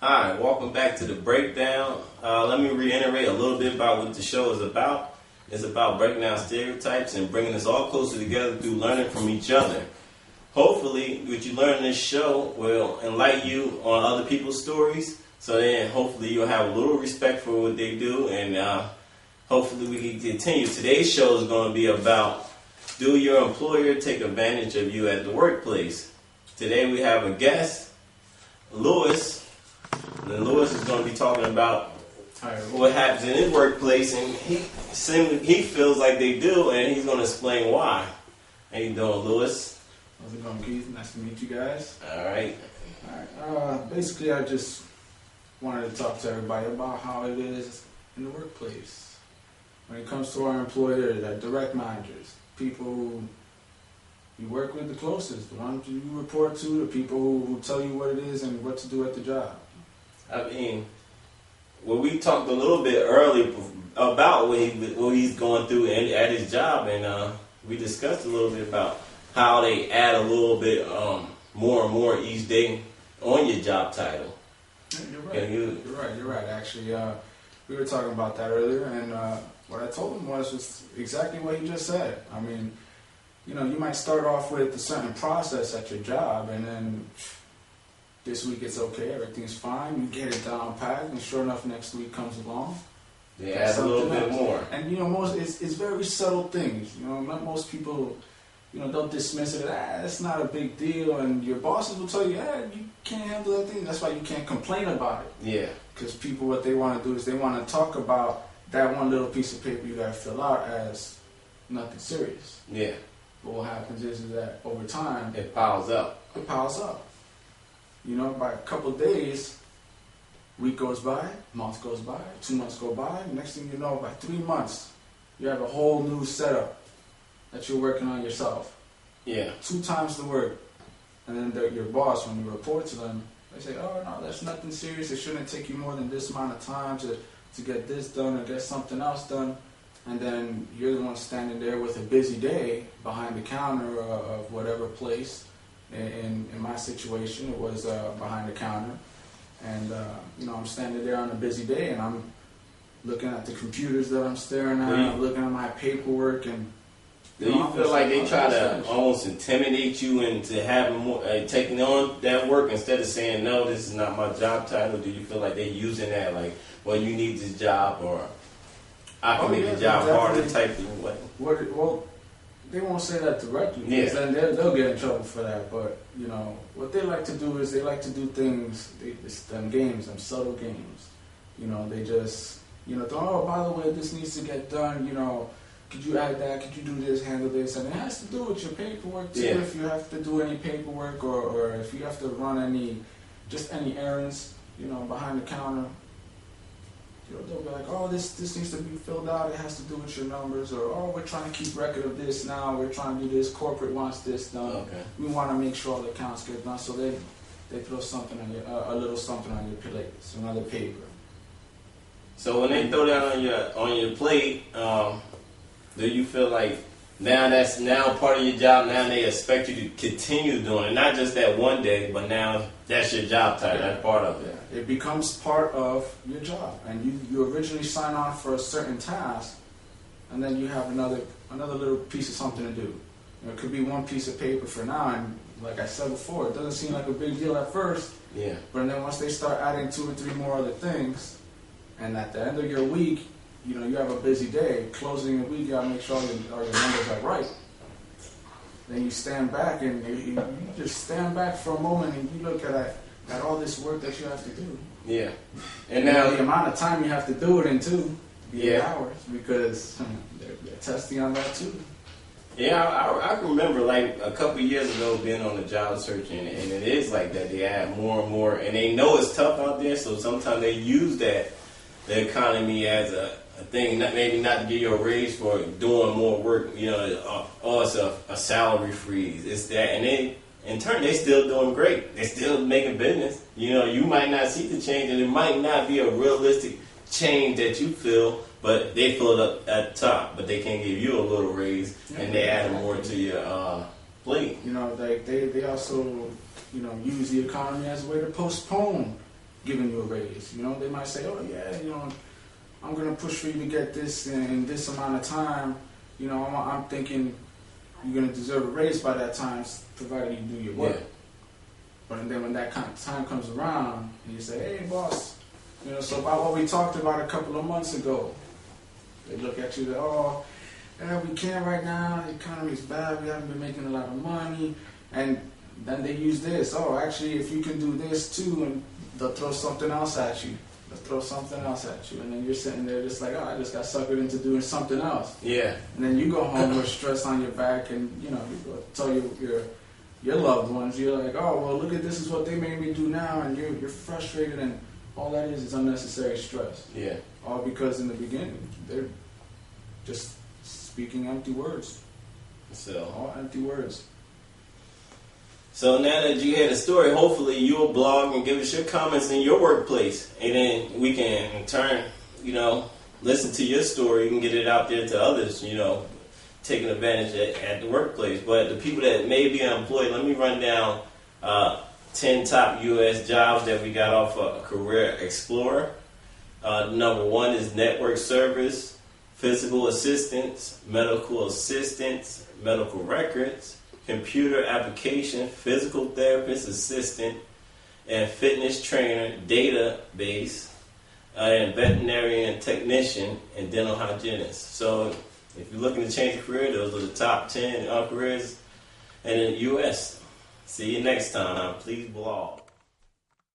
Hi, welcome back to the breakdown. Let me reiterate a little bit about what the show is about. It's about breaking down stereotypes and bringing us all closer together through learning from each other. Hopefully, what you learn in this show will enlighten you on other people's stories. So then, hopefully, you'll have a little respect for what they do, and hopefully, we can continue. Today's show is going to be about: do your employer take advantage of you at the workplace? Today, we have a guest, Lewis. And Lewis is going to be talking about what happens in his workplace, and he feels like they do, and he's going to explain why. How you doing, Lewis? How's it going, Keith? Nice to meet you guys. All right. Basically, I just wanted to talk to everybody about how it is in the workplace. When it comes to our employers, our direct managers, people who you work with the closest, the ones you report to, the people who tell you what it is and what to do at the job. I mean, well, we talked a little bit earlier about what he's going through at his job, and we discussed a little bit about how they add a little bit more and more each day on your job title. You're right. You're right. Actually, we were talking about that earlier, and what I told him was just exactly what he just said. I mean, you might start off with a certain process at your job, and then this week it's okay, everything's fine, you get it down packed, and sure enough, next week comes along. They add a little bit more. And it's very subtle things. Most people, they'll dismiss it. It's not a big deal, and your bosses will tell you, you can't handle that thing. That's why you can't complain about it. Yeah. Because people, what they want to do is they want to talk about that one little piece of paper you got to fill out as nothing serious. Yeah. But what happens is that over time, it piles up. By a couple of days, week goes by, month goes by, 2 months go by. Next thing you know, by 3 months, you have a whole new setup that you're working on yourself. Yeah. 2 times the work. And then your boss, when you report to them, they say, oh, no, that's nothing serious. It shouldn't take you more than this amount of time to get this done or get something else done. And then you're the one standing there with a busy day behind the counter of whatever place. In my situation, it was behind the counter. And, I'm standing there on a busy day, and I'm looking at the computers that I'm staring at, I'm looking at my paperwork, and... Do you feel like they try to almost intimidate you into having more, taking on that work instead of saying, no, this is not my job title? Do you feel like they're using that, like, well, you need this job, or I can make the job harder type of way? Well, they won't say that directly, because then they'll get in trouble for that. But, what they like to do is they like to do things, them games, them subtle games. They just, oh, by the way, this needs to get done, could you add that, could you do this, handle this? And it has to do with your paperwork, too, if you have to do any paperwork or if you have to run any errands, behind the counter. They'll be like, oh, this needs to be filled out. It has to do with your numbers. Or, oh, we're trying to keep record of this now. We're trying to do this. Corporate wants this done. Okay. We want to make sure all the accounts get done. So they throw something on a little something on your plate, some other paper. So when they throw that on your plate, do you feel like now that's part of your job? Now they expect you to continue doing it, not just that one day, but now that's your job title. That's part of it. It becomes part of your job, and you originally sign on for a certain task, and then you have another little piece of something to do. It could be one piece of paper for now, and like I said before, it doesn't seem like a big deal at first. Yeah. But then once they start adding 2 or 3 more other things, and at the end of your week, you have a busy day. Closing the week, you gotta make sure all your numbers are right. Then you stand back, and you just stand back for a moment, and you look at all this work that you have to do. Yeah. And now the amount of time you have to do it in too, the hours, because they're testing on that too. Yeah, I remember like a couple of years ago being on the job search, and it is like that. They add more and more, and they know it's tough out there, so sometimes they use the economy as a thing, maybe not to give you a raise for doing more work, it's a salary freeze. It's that, and in turn, they're still doing great. They're still making business. You might not see the change, and it might not be a realistic change that you feel, but they feel it up at the top. But they can give you a little raise, and they add more to your plate. They also use the economy as a way to postpone giving you a raise. You know, they might say, oh yeah, you know, I'm gonna push for you to get this in this amount of time. You know, I'm thinking you're gonna deserve a raise by that time, provided you do your work. Yeah. But then when that kind of time comes around, and you say, hey boss, you know, so about what we talked about a couple of months ago, they look at you, oh, yeah, we can't right now, the economy's bad, we haven't been making a lot of money, and then they use this, oh, actually, if you can do this too, and they'll throw something else at you. And then you're sitting there just like, oh, I just got suckered into doing something else. Yeah. And then you go home with stress on your back, and, you know, you go tell your loved ones, you're like, oh, well, look at this is what they made me do now, and you're frustrated, and all that is unnecessary stress. Yeah. All because in the beginning, they're just speaking empty words. So all empty words. So now that you hear the story, hopefully you'll blog and give us your comments in your workplace. And then we can, in turn, you know, listen to your story and get it out there to others, you know, taking advantage at the workplace. But the people that may be unemployed, let me run down 10 top U.S. jobs that we got off of Career Explorer. Number 1 is network service, physical assistance, medical assistance, medical records, computer application, physical therapist assistant, and fitness trainer, database, and veterinarian technician, and dental hygienist. So if you're looking to change your career, those are the top 10 careers in the U.S. See you next time. Please blog.